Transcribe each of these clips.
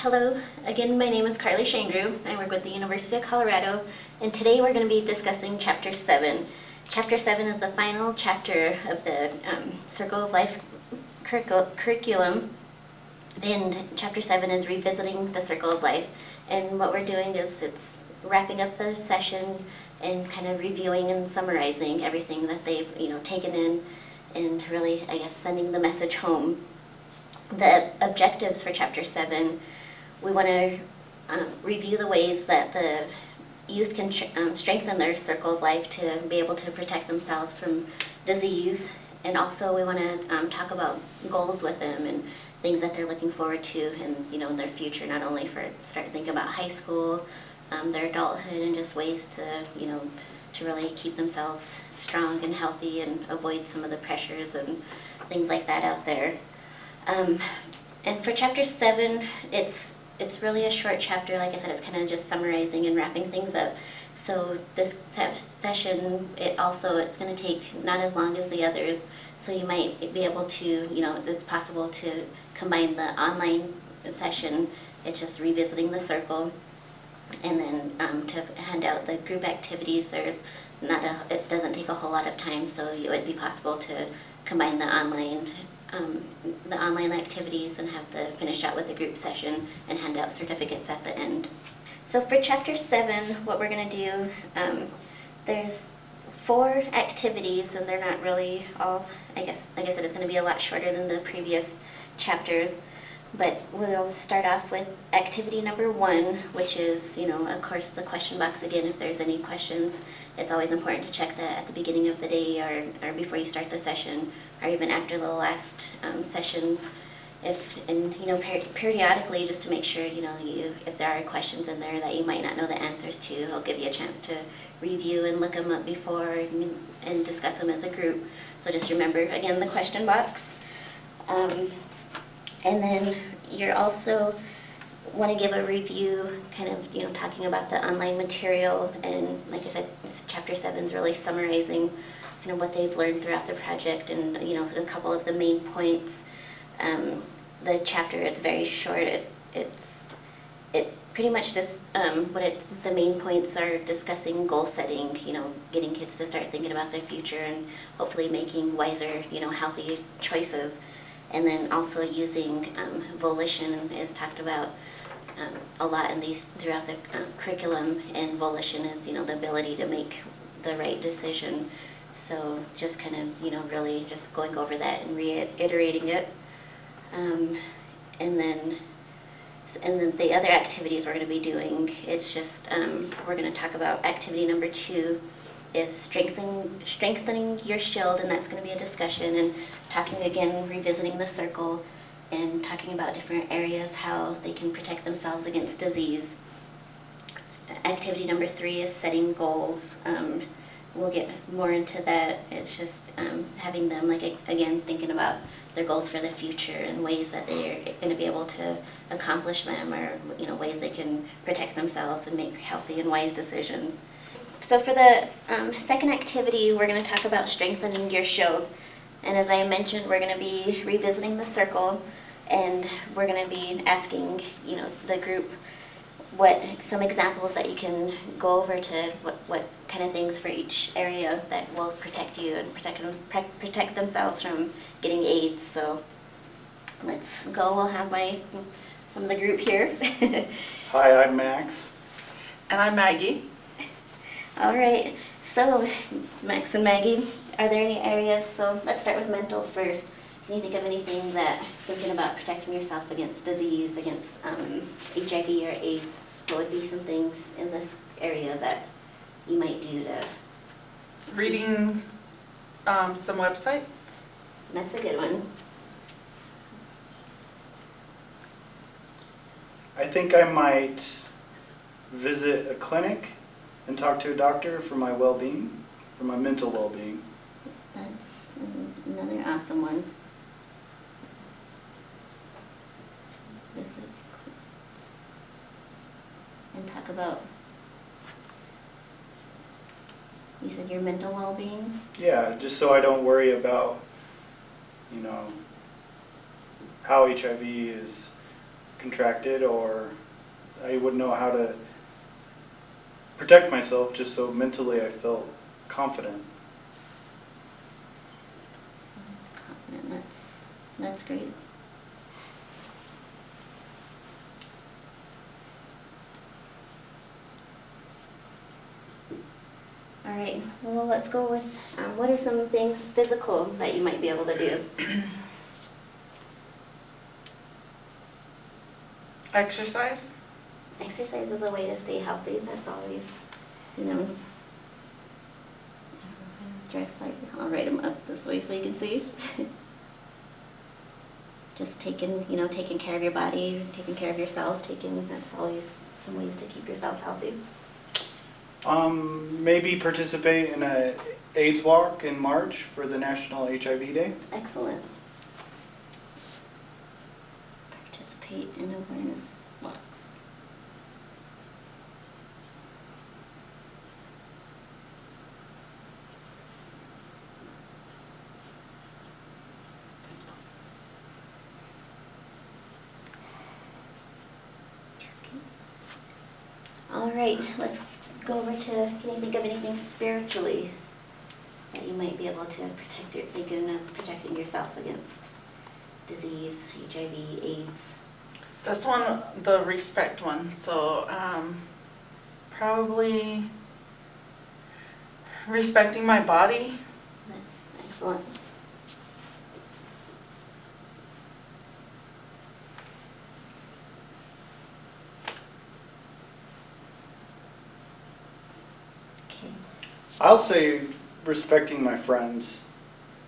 Hello, again my name is Carly Shangrew. I work with the University of Colorado, and today we're going to be discussing Chapter 7. Chapter 7 is the final chapter of the Circle of Life curriculum, and Chapter 7 is revisiting the Circle of Life. And what we're doing is it's wrapping up the session and kind of reviewing and summarizing everything that they've taken in, and really, I guess, sending the message home. The objectives for Chapter 7, we want to review the ways that the youth can strengthen their circle of life to be able to protect themselves from disease. And also we want to talk about goals with them and things that they're looking forward to in their future, not only for start thinking about high school, their adulthood, and just ways to to really keep themselves strong and healthy and avoid some of the pressures and things like that out there. And for Chapter 7, it's really a short chapter. Like I said, it's kind of just summarizing and wrapping things up. So this session, it's going to take not as long as the others. So you might be able to, it's possible to combine the online session. It's just revisiting the circle, and then to hand out the group activities. It doesn't take a whole lot of time, so it would be possible to combine the online activities and finish out with the group session and hand out certificates at the end. So for Chapter 7, what we're going to do, there's 4 activities, and they're not really all, I guess, like I said, it's going to be a lot shorter than the previous chapters. But we'll start off with activity number 1, which is, of course, the question box again. If there's any questions, it's always important to check that at the beginning of the day or before you start the session, or even after the last session. Periodically, just to make sure, if there are questions in there that you might not know the answers to, it'll give you a chance to review and look them up before and discuss them as a group. So just remember, again, the question box. And then you're also want to give a review, kind of, talking about the online material. And like I said, Chapter 7 is really summarizing kind of what they've learned throughout the project, and, a couple of the main points. The chapter, it's very short. It pretty much just, the main points are discussing goal setting, getting kids to start thinking about their future and hopefully making wiser, healthy choices. And then also using volition is talked about a lot throughout the curriculum, and volition is, the ability to make the right decision. So just kind of, really just going over that and reiterating it. And then the other activities we're going to be doing, it's just, we're going to talk about activity number 2 is strengthening your shield, and that's going to be a discussion and talking again, revisiting the circle and talking about different areas, how they can protect themselves against disease. Activity number 3 is setting goals. We'll get more into that. It's just having them, again, thinking about their goals for the future and ways that they're going to be able to accomplish them, or ways they can protect themselves and make healthy and wise decisions. So for the second activity, we're going to talk about strengthening your shield. And as I mentioned, we're going to be revisiting the circle, and we're going to be asking, the group some examples that you can go over to what kind of things for each area that will protect you and protect themselves from getting AIDS. So let's go. We'll have some of the group here. Hi, I'm Max. And I'm Maggie. All right, so Max and Maggie, are there any areas, so let's start with mental first. Can you think of anything that, thinking about protecting yourself against disease, against HIV or AIDS, what would be some things in this area that you might do to? Reading some websites. That's a good one. I think I might visit a clinic and talk to a doctor for my well-being, for my mental well-being. That's another awesome one. Visit and talk about, you said your mental well-being? Yeah, just so I don't worry about, how HIV is contracted, or I wouldn't know how to protect myself, just so mentally I felt confident. Confident, that's great. All right, well, let's go with, what are some things physical that you might be able to do? Exercise. Exercise is a way to stay healthy. That's always, you know, dress like, I'll write them up this way so you can see. Just taking care of your body, taking care of yourself, that's always some ways to keep yourself healthy. Maybe participate in a AIDS walk in March for the National HIV Day. Excellent. Participate in awareness walks. All right, let's go over to, can you think of anything spiritually that you might be able to protect thinking of protecting yourself against disease, HIV, AIDS? This one, the respect one. So probably respecting my body. That's excellent. Okay. I'll say respecting my friends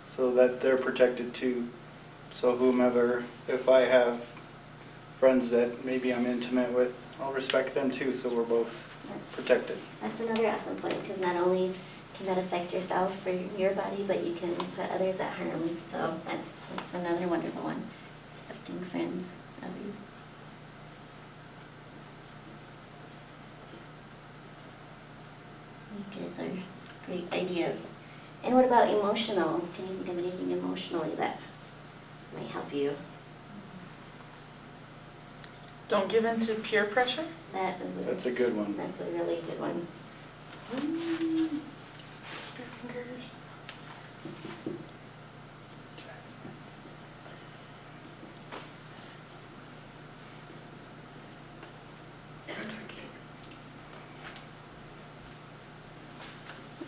so that they're protected too. So whomever, if I have friends that maybe I'm intimate with, I'll respect them too, so we're both protected. That's another awesome point, because not only can that affect yourself or your body, but you can put others at harm. So that's another wonderful one. Respecting friends, others. You guys are great ideas. And what about emotional? Can you think of anything emotionally that might help you? Don't give in to peer pressure. That's a good one. That's a really good one. Fingers.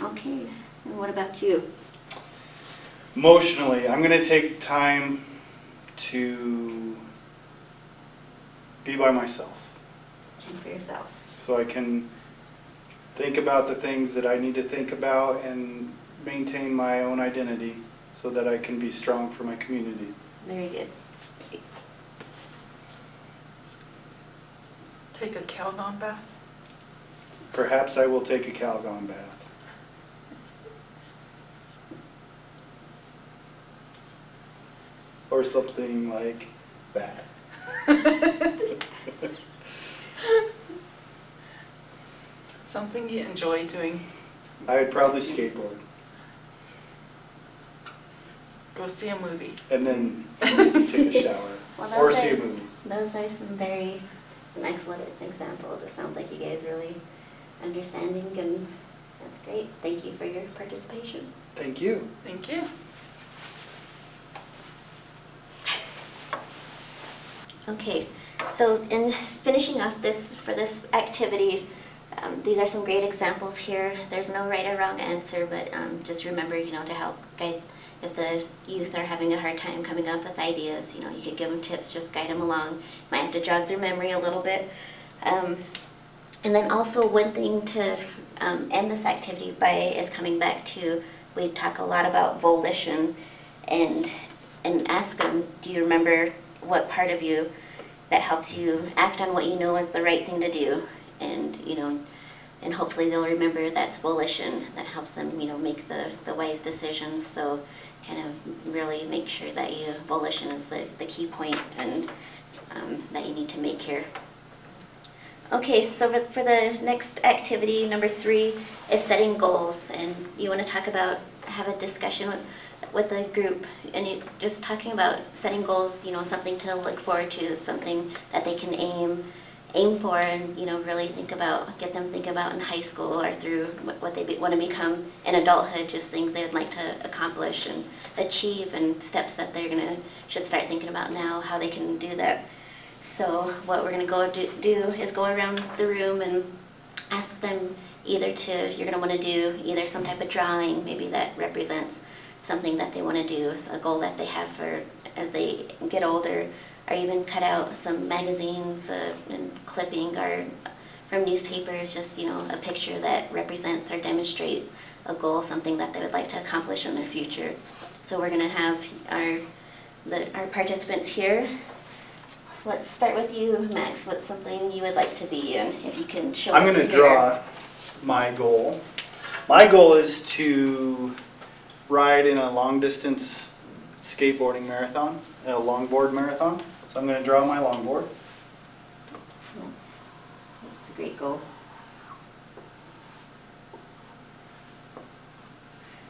Okay, and what about you? Emotionally, I'm going to take time to be by myself And for yourself. so I can think about the things that I need to think about and maintain my own identity so that I can be strong for my community. Very good. Take a Calgon bath. Perhaps I will take a Calgon bath. Or something like that. Something you enjoy doing. I would probably skateboard Go see a movie. and then maybe take a shower Well, or those see a are- movie. Those are some excellent examples. It sounds like you guys really understanding, and that's great. Thank you for your participation. Thank you. Thank you. Okay, so in finishing off for this activity, these are some great examples here. There's no right or wrong answer, but just remember, to help guide. If the youth are having a hard time coming up with ideas, you could give them tips, just guide them along. Might have to jog their memory a little bit. And then also one thing to end this activity by is coming back to, we talk a lot about volition, and ask them, do you remember what part of you that helps you act on what you know is the right thing to do? And and hopefully they'll remember that's volition that helps them make the wise decisions. So kind of really make sure that volition is the key point, and that you need to make here. Okay, so for the next activity, number 3, is setting goals. And you want to have a discussion with the group, and just talking about setting goals, something to look forward to, something that they can aim for, and really get them think about in high school or through what they want to become in adulthood, just things they would like to accomplish and achieve, and steps that should start thinking about now, how they can do that. So what we're going to do is go around the room and ask them you're going to want to do either some type of drawing, maybe that represents something that they want to do, a goal that they have for as they get older, or even cut out some magazines and clipping or from newspapers, just a picture that represents or demonstrates a goal, something that they would like to accomplish in their future. So we're going to have our participants here. Let's start with you, Max. What's something you would like to be, and if you can show us I'm going to draw my goal. My goal is to ride in a long distance skateboarding marathon, a longboard marathon. So I'm going to draw my longboard. That's a great goal.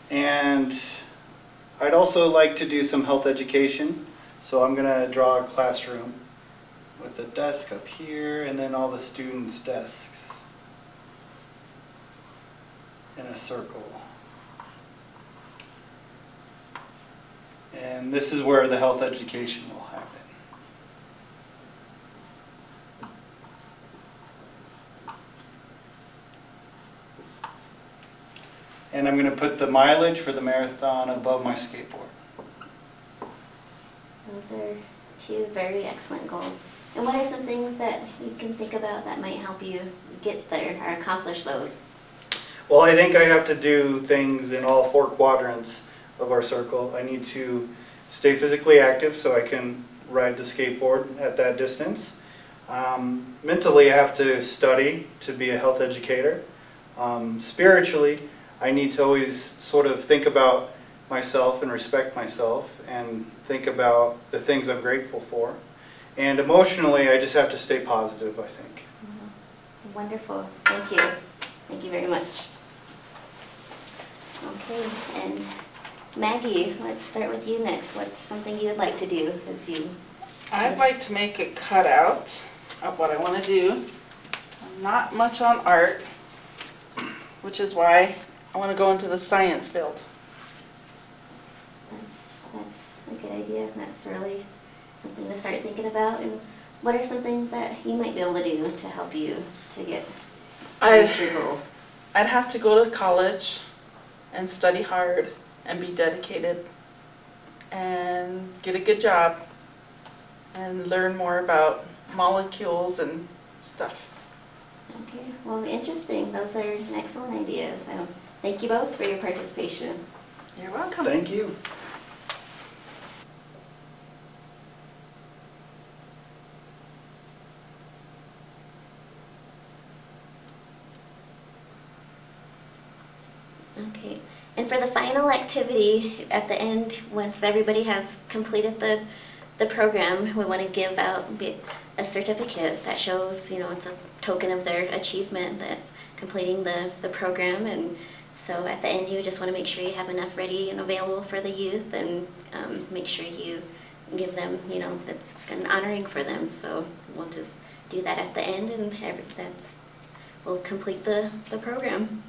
And I'd also like to do some health education. So I'm going to draw a classroom with a desk up here and then all the students' desks in a circle. And this is where the health education will happen. And I'm going to put the mileage for the marathon above my skateboard. Those are two very excellent goals. And what are some things that you can think about that might help you get there or accomplish those? Well, I think I have to do things in all 4 quadrants of our circle. I need to stay physically active so I can ride the skateboard at that distance. Mentally, I have to study to be a health educator. Spiritually, I need to always sort of think about myself and respect myself and think about the things I'm grateful for. And emotionally, I just have to stay positive, I think. Wonderful. Thank you. Thank you very much. Okay, and Maggie, let's start with you next. What's something you would like to do as you... I'd like to make a cutout of what I want to do. I'm not much on art, which is why I want to go into the science field. That's a good idea. That's really something to start thinking about. And what are some things that you might be able to do to help you to get your goal? I'd have to go to college and study hard and be dedicated and get a good job and learn more about molecules and stuff. Okay, well, interesting. Those are excellent ideas. So thank you both for your participation. You're welcome. Thank you. Okay, and for the final activity at the end, once everybody has completed the program, we want to give out a certificate that shows, it's a token of their achievement, that completing the program. And so at the end, you just want to make sure you have enough ready and available for the youth, and make sure you give them, that's an honoring for them. So we'll just do that at the end, and we'll complete the program.